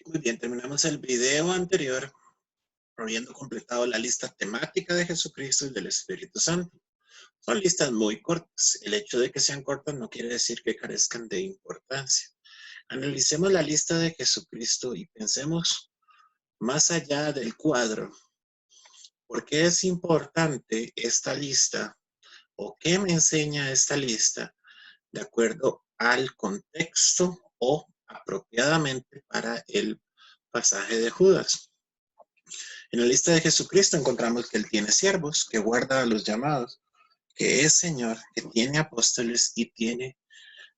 Muy bien, terminamos el video anterior habiendo completado la lista temática de Jesucristo y del Espíritu Santo. Son listas muy cortas. El hecho de que sean cortas no quiere decir que carezcan de importancia. Analicemos la lista de Jesucristo y pensemos más allá del cuadro. ¿Por qué es importante esta lista? ¿O qué me enseña esta lista de acuerdo al contexto o apropiadamente para el pasaje de Judas? En la lista de Jesucristo encontramos que Él tiene siervos, que guarda a los llamados, que es Señor, que tiene apóstoles y tiene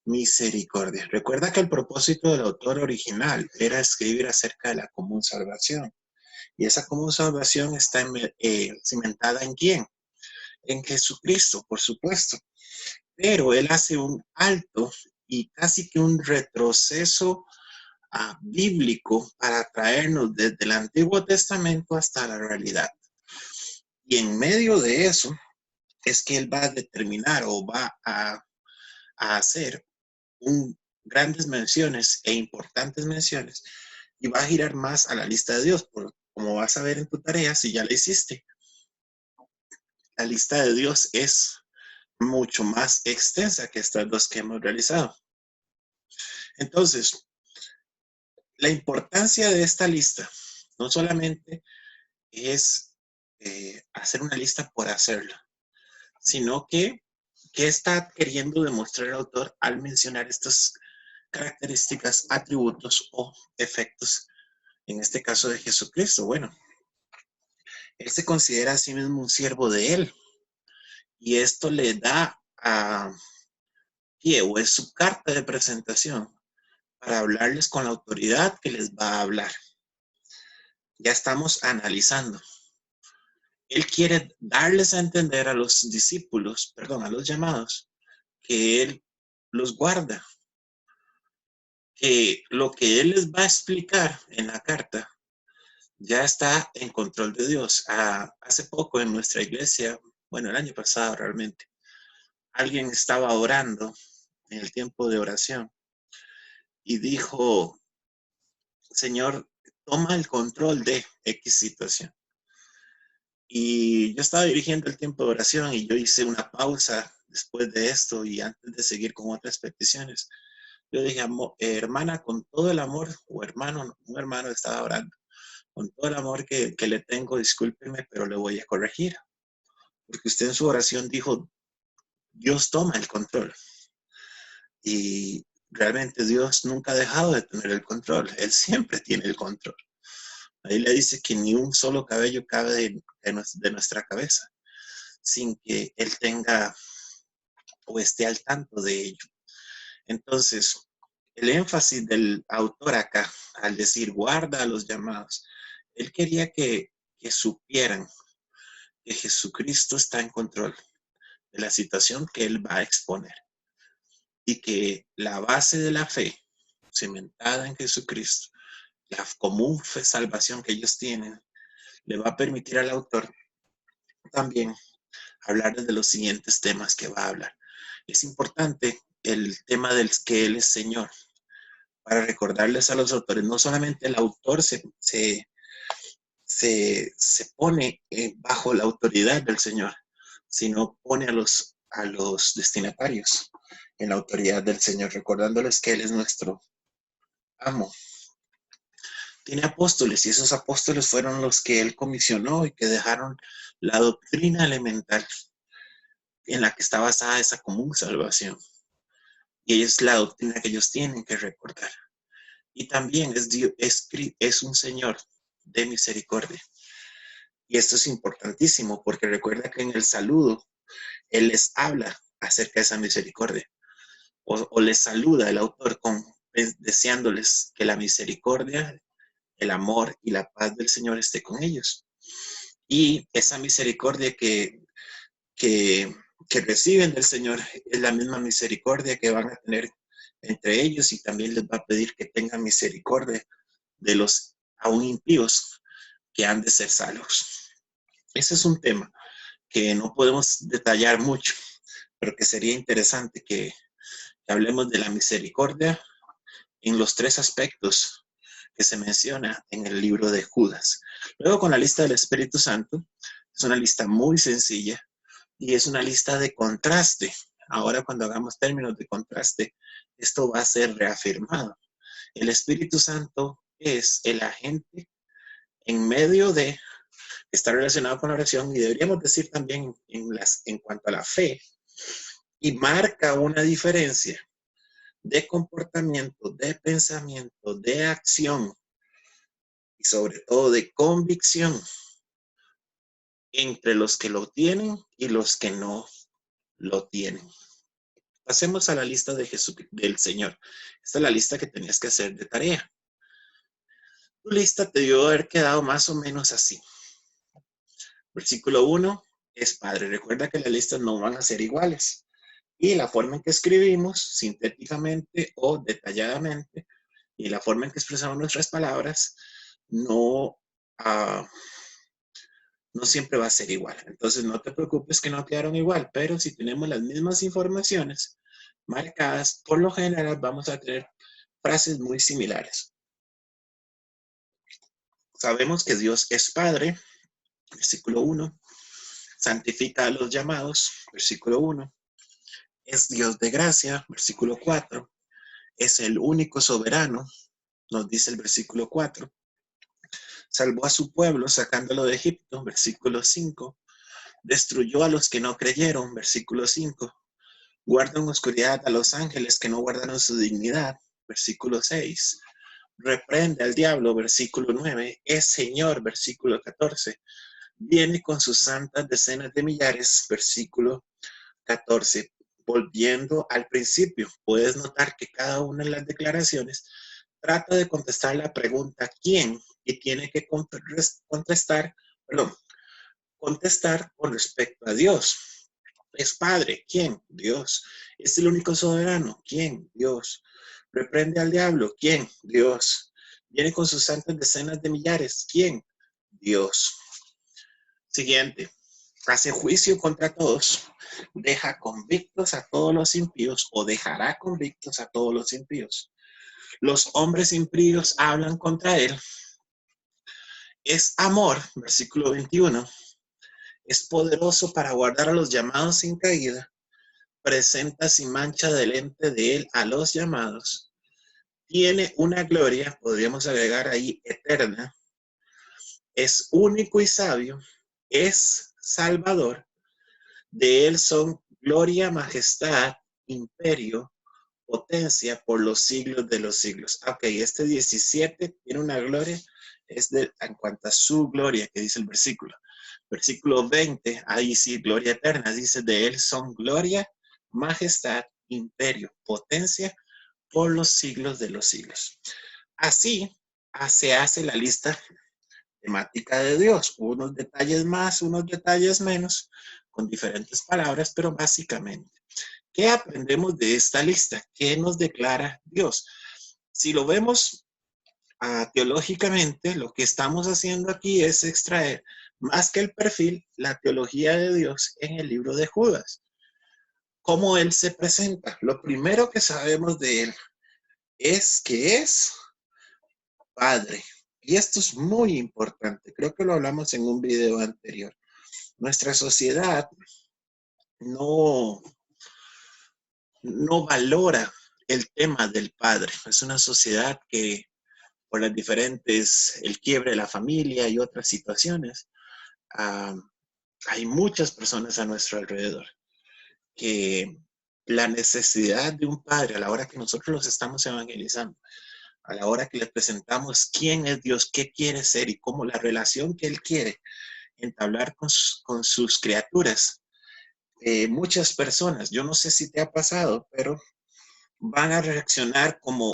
misericordia. Recuerda que el propósito del autor original era escribir acerca de la común salvación. Y esa común salvación está cimentada ¿en quién? En Jesucristo, por supuesto. Pero Él hace un alto y casi que un retroceso bíblico para traernos desde el Antiguo Testamento hasta la realidad. Y en medio de eso es que Él va a determinar o va a hacer grandes menciones e importantes menciones y va a girar más a la lista de Dios, como vas a ver en tu tarea si ya la hiciste. La lista de Dios es mucho más extensa que estas dos que hemos realizado. Entonces, la importancia de esta lista no solamente es hacer una lista por hacerla, sino que ¿qué está queriendo demostrar el autor al mencionar estas características, atributos o efectos, en este caso de Jesucristo? Bueno, Él se considera a sí mismo un siervo de Él y esto le da a pie o es su carta de presentación para hablarles con la autoridad que les va a hablar. Ya estamos analizando. Él quiere darles a entender a los discípulos, a los llamados, que Él los guarda, que lo que Él les va a explicar en la carta ya está en control de Dios. Hace poco en nuestra iglesia, bueno, el año pasado realmente, alguien estaba orando en el tiempo de oración y dijo, Señor, toma el control de X situación. Y yo estaba dirigiendo el tiempo de oración y yo hice una pausa después de esto y antes de seguir con otras peticiones. Yo dije, hermana, con todo el amor, o hermano, un hermano estaba orando, con todo el amor que le tengo, discúlpeme, pero le voy a corregir. Porque usted en su oración dijo, Dios toma el control. Y realmente Dios nunca ha dejado de tener el control. Él siempre tiene el control. Ahí le dice que ni un solo cabello cabe de nuestra cabeza sin que Él tenga o esté al tanto de ello. Entonces, el énfasis del autor acá, al decir guarda a los llamados, él quería que supieran que Jesucristo está en control de la situación que él va a exponer y que la base de la fe cimentada en Jesucristo, la común fe, salvación que ellos tienen, le va a permitir al autor también hablar de los siguientes temas que va a hablar. Es importante el tema del que Él es Señor, para recordarles a los autores, no solamente el autor se pone bajo la autoridad del Señor, sino pone a los destinatarios en la autoridad del Señor, recordándoles que Él es nuestro amo. Tiene apóstoles y esos apóstoles fueron los que Él comisionó y que dejaron la doctrina elemental en la que está basada esa común salvación. Y es la doctrina que ellos tienen que recordar. Y también es un Señor de misericordia. Y esto es importantísimo porque recuerda que en el saludo Él les habla acerca de esa misericordia. O les saluda el autor deseándoles que la misericordia, el amor y la paz del Señor esté con ellos. Y esa misericordia que reciben del Señor es la misma misericordia que van a tener entre ellos y también les va a pedir que tengan misericordia de los aún impíos que han de ser salvos. Ese es un tema que no podemos detallar mucho, pero que sería interesante que hablemos de la misericordia en los tres aspectos que se menciona en el libro de Judas. Luego con la lista del Espíritu Santo, es una lista muy sencilla y es una lista de contraste. Ahora cuando hagamos términos de contraste, esto va a ser reafirmado. El Espíritu Santo es el agente en medio de, está relacionado con la oración y deberíamos decir también en cuanto a la fe, y marca una diferencia de comportamiento, de pensamiento, de acción y sobre todo de convicción entre los que lo tienen y los que no lo tienen. Pasemos a la lista de Jesús, del Señor. Esta es la lista que tenías que hacer de tarea. Tu lista te debió haber quedado más o menos así. Versículo 1 es Padre. Recuerda que las listas no van a ser iguales. Y la forma en que escribimos, sintéticamente o detalladamente, y la forma en que expresamos nuestras palabras, no, no siempre va a ser igual. Entonces no te preocupes que no quedaron igual, pero si tenemos las mismas informaciones marcadas, por lo general vamos a tener frases muy similares. Sabemos que Dios es Padre, versículo 1. Santifica a los llamados, versículo 1. Es Dios de gracia, versículo 4. Es el único soberano, nos dice el versículo 4. Salvó a su pueblo sacándolo de Egipto, versículo 5. Destruyó a los que no creyeron, versículo 5. Guarda en oscuridad a los ángeles que no guardaron su dignidad, versículo 6. Reprende al diablo, versículo 9. Es Señor, versículo 14. Viene con sus santas decenas de millares, versículo 14. Volviendo al principio, puedes notar que cada una de las declaraciones trata de contestar la pregunta ¿quién? Y tiene que contestar con respecto a Dios. Es Padre, ¿quién? Dios. Es el único soberano, ¿quién? Dios. Reprende al diablo, ¿quién? Dios. Viene con sus santas decenas de millares, ¿quién? Dios. Siguiente. Hace juicio contra todos, deja convictos a todos los impíos o dejará convictos a todos los impíos. Los hombres impíos hablan contra él. Es amor, versículo 21. Es poderoso para guardar a los llamados sin caída. Presenta sin mancha delante de él a los llamados. Tiene una gloria, podríamos agregar ahí, eterna. Es único y sabio. Es salvador. De él son gloria, majestad, imperio, potencia por los siglos de los siglos. Ok, este 17 tiene una gloria, en cuanto a su gloria, que dice el versículo. Versículo 20, ahí sí, gloria eterna, dice de él son gloria, majestad, imperio, potencia por los siglos de los siglos. Así se hace la lista temática de Dios, unos detalles más, unos detalles menos, con diferentes palabras, pero básicamente. ¿Qué aprendemos de esta lista? ¿Qué nos declara Dios? Si lo vemos teológicamente, lo que estamos haciendo aquí es extraer más que el perfil, la teología de Dios en el libro de Judas. ¿Cómo Él se presenta? Lo primero que sabemos de Él es que es Padre. Y esto es muy importante. Creo que lo hablamos en un video anterior. Nuestra sociedad no valora el tema del padre. Es una sociedad que por las diferentes, el quiebre de la familia y otras situaciones, hay muchas personas a nuestro alrededor que la necesidad de un padre a la hora que nosotros los estamos evangelizando, a la hora que les presentamos quién es Dios, qué quiere ser y cómo la relación que Él quiere entablar con sus criaturas. Muchas personas, yo no sé si te ha pasado, pero van a reaccionar como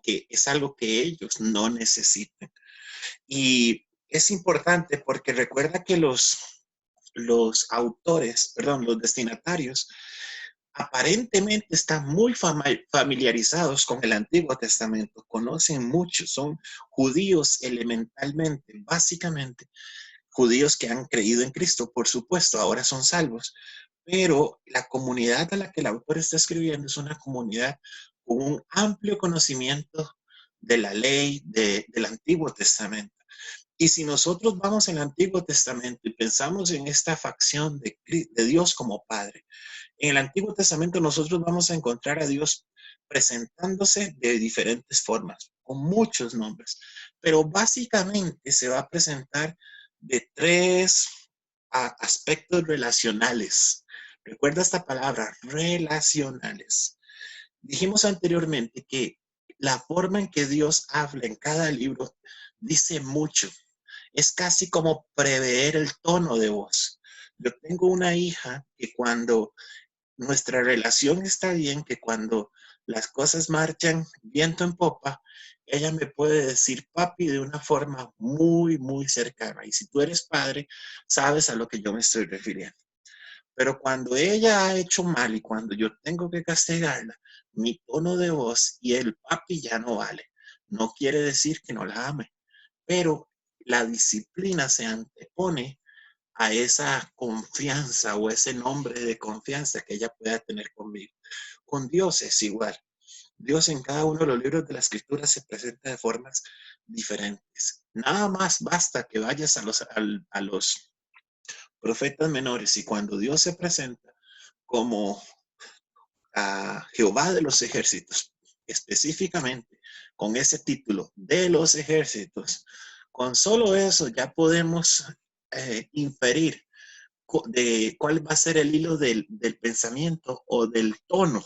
que es algo que ellos no necesitan. Y es importante porque recuerda que los autores, perdón, los destinatarios, aparentemente están muy familiarizados con el Antiguo Testamento, conocen mucho, son judíos elementalmente, básicamente, judíos que han creído en Cristo, por supuesto, ahora son salvos, pero la comunidad a la que el autor está escribiendo es una comunidad con un amplio conocimiento de la ley del Antiguo Testamento. Y si nosotros vamos al Antiguo Testamento y pensamos en esta facción de Dios como Padre, en el Antiguo Testamento nosotros vamos a encontrar a Dios presentándose de diferentes formas, con muchos nombres, pero básicamente se va a presentar de tres aspectos relacionales. Recuerda esta palabra, relacionales. Dijimos anteriormente que la forma en que Dios habla en cada libro dice mucho. Es casi como prever el tono de voz. Yo tengo una hija que cuando nuestra relación está bien, que cuando las cosas marchan viento en popa, ella me puede decir papi de una forma muy, muy cercana. Y si tú eres padre, sabes a lo que yo me estoy refiriendo. Pero cuando ella ha hecho mal y cuando yo tengo que castigarla, mi tono de voz y el papi ya no vale. No quiere decir que no la ame, pero la disciplina se antepone a esa confianza o ese nombre de confianza que ella pueda tener conmigo. Con Dios es igual. Dios en cada uno de los libros de la escritura se presenta de formas diferentes. Nada más basta que vayas a los profetas menores y cuando Dios se presenta como a Jehová de los ejércitos, específicamente con ese título de los ejércitos, con solo eso ya podemos inferir de cuál va a ser el hilo del pensamiento o del tono,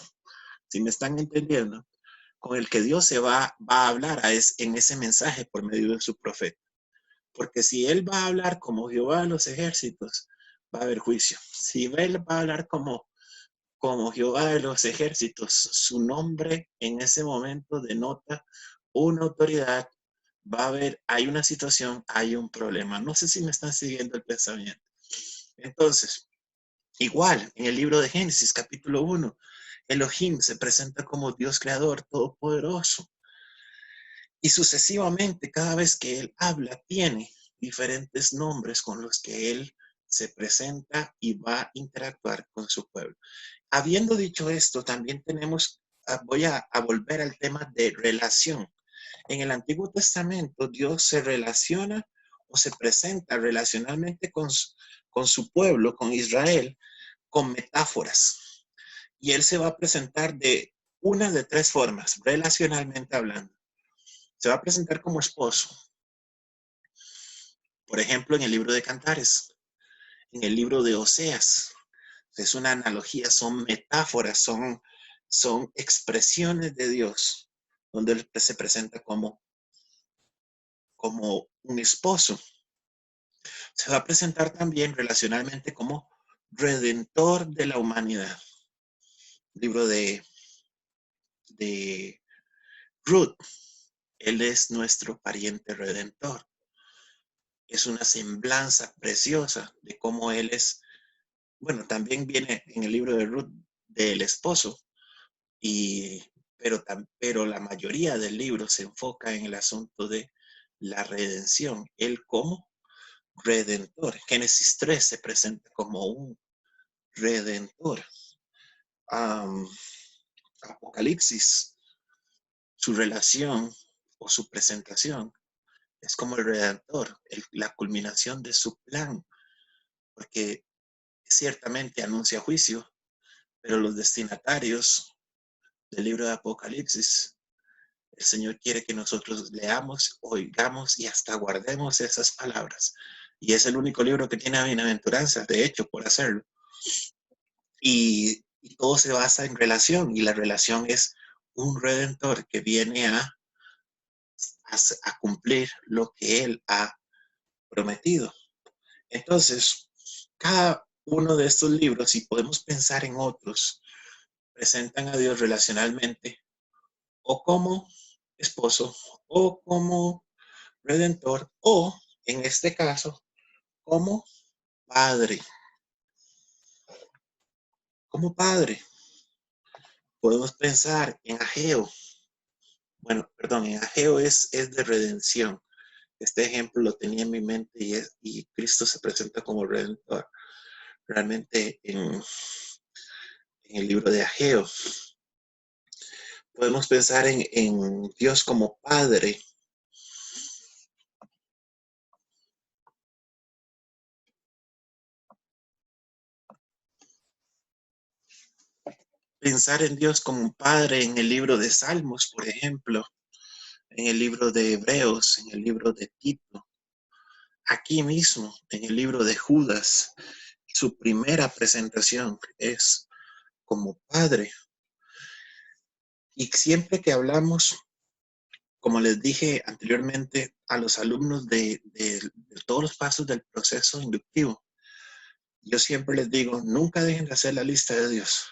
si me están entendiendo, con el que Dios va a hablar en ese mensaje por medio de su profeta. Porque si él va a hablar como Jehová de los ejércitos, va a haber juicio. Si él va a hablar como Jehová de los ejércitos, su nombre en ese momento denota una autoridad, va a haber, hay una situación, hay un problema. No sé si me están siguiendo el pensamiento. Entonces, igual, en el libro de Génesis, capítulo 1, Elohim se presenta como Dios creador todopoderoso. Y sucesivamente, cada vez que él habla, tiene diferentes nombres con los que él se presenta y va a interactuar con su pueblo. Habiendo dicho esto, también voy a volver al tema de relación. En el Antiguo Testamento, Dios se relaciona o se presenta relacionalmente con su pueblo, con Israel, con metáforas. Y él se va a presentar de una de tres formas, relacionalmente hablando. Se va a presentar como esposo, por ejemplo, en el libro de Cantares, en el libro de Oseas. Es una analogía, son metáforas, son expresiones de Dios, donde él se presenta como un esposo. Se va a presentar también relacionalmente como redentor de la humanidad. Libro de Ruth. Él es nuestro pariente redentor. Es una semblanza preciosa de cómo él es. Bueno, también viene en el libro de Ruth del esposo, pero la mayoría del libro se enfoca en el asunto de la redención. Él como redentor. Génesis 3 se presenta como un redentor. Um, Apocalipsis, su relación o su presentación es como el redentor, la culminación de su plan, porque ciertamente anuncia juicio, pero los destinatarios del libro de Apocalipsis, el Señor quiere que nosotros leamos, oigamos y hasta guardemos esas palabras. Y es el único libro que tiene bienaventuranzas, de hecho, por hacerlo. Y todo se basa en relación, y la relación es un redentor que viene a cumplir lo que Él ha prometido. Entonces, cada uno de estos libros, y podemos pensar en otros, presentan a Dios relacionalmente o como esposo o como redentor o, en este caso, como padre. Como padre, podemos pensar en Ageo. Bueno, perdón, en Ageo es de redención. Este ejemplo lo tenía en mi mente y Cristo se presenta como redentor. Realmente en el libro de Ageo. Podemos pensar en Dios como Padre. Pensar en Dios como un Padre en el libro de Salmos, por ejemplo, en el libro de Hebreos, en el libro de Tito, aquí mismo, en el libro de Judas, su primera presentación es como Padre. Y siempre que hablamos, como les dije anteriormente, a los alumnos de todos los pasos del proceso inductivo, yo siempre les digo, nunca dejen de hacer la lista de Dios.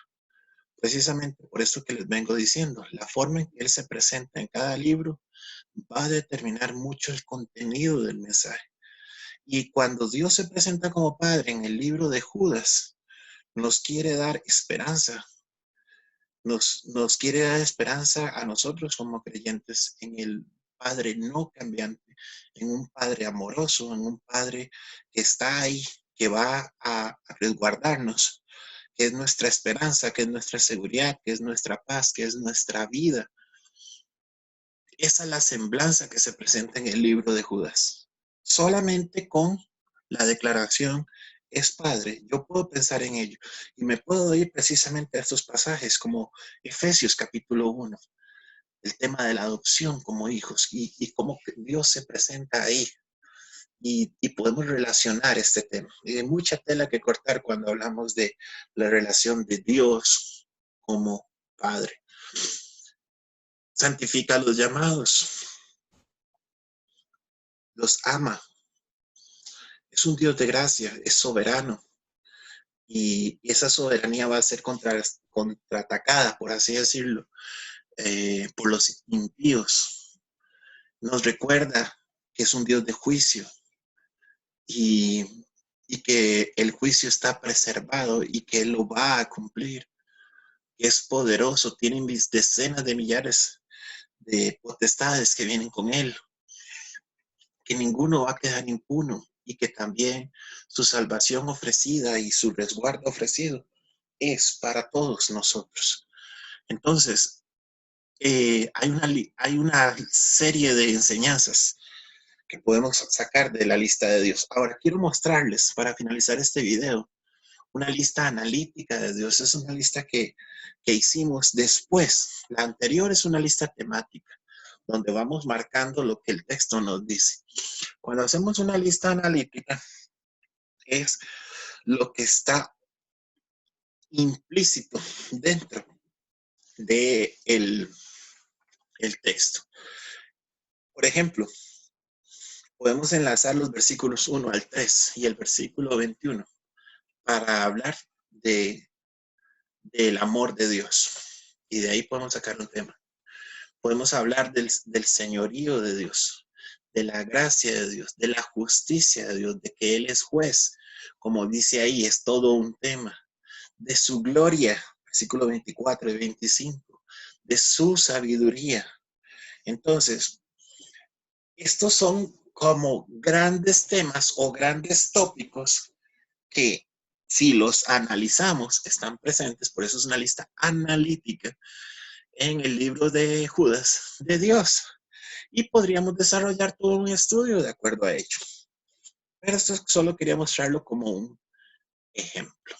Precisamente por esto que les vengo diciendo, la forma en que Él se presenta en cada libro va a determinar mucho el contenido del mensaje. Y cuando Dios se presenta como Padre en el libro de Judas, nos quiere dar esperanza, nos quiere dar esperanza a nosotros como creyentes en el Padre no cambiante, en un Padre amoroso, en un Padre que está ahí, que va a resguardarnos, que es nuestra esperanza, que es nuestra seguridad, que es nuestra paz, que es nuestra vida. Esa es la semblanza que se presenta en el libro de Judas. Solamente con la declaración es Padre, yo puedo pensar en ello y me puedo ir precisamente a estos pasajes como Efesios capítulo 1, el tema de la adopción como hijos y cómo Dios se presenta ahí y podemos relacionar este tema. Y hay mucha tela que cortar cuando hablamos de la relación de Dios como Padre. Santifica a los llamados, los ama, es un Dios de gracia, es soberano y esa soberanía va a ser contraatacada, por así decirlo, por los impíos. Nos recuerda que es un Dios de juicio y, y que el juicio está preservado y que Él lo va a cumplir. Es poderoso, tiene decenas de millares de potestades que vienen con Él, que ninguno va a quedar impuno y que también su salvación ofrecida y su resguardo ofrecido es para todos nosotros. Entonces, hay una serie de enseñanzas que podemos sacar de la lista de Dios. Ahora, quiero mostrarles, para finalizar este video, una lista analítica de Dios. Es una lista que hicimos después. La anterior es una lista temática, donde vamos marcando lo que el texto nos dice. Cuando hacemos una lista analítica, es lo que está implícito dentro de el texto. Por ejemplo, podemos enlazar los versículos 1 al 3 y el versículo 21 para hablar de, del amor de Dios. Y de ahí podemos sacar un tema. Podemos hablar del señorío de Dios, de la gracia de Dios, de la justicia de Dios, de que Él es juez. Como dice ahí, es todo un tema. De su gloria, versículo 24 y 25, de su sabiduría. Entonces, estos son como grandes temas o grandes tópicos que si los analizamos están presentes, por eso es una lista analítica en el libro de Judas de Dios y podríamos desarrollar todo un estudio de acuerdo a ello. Pero esto solo quería mostrarlo como un ejemplo.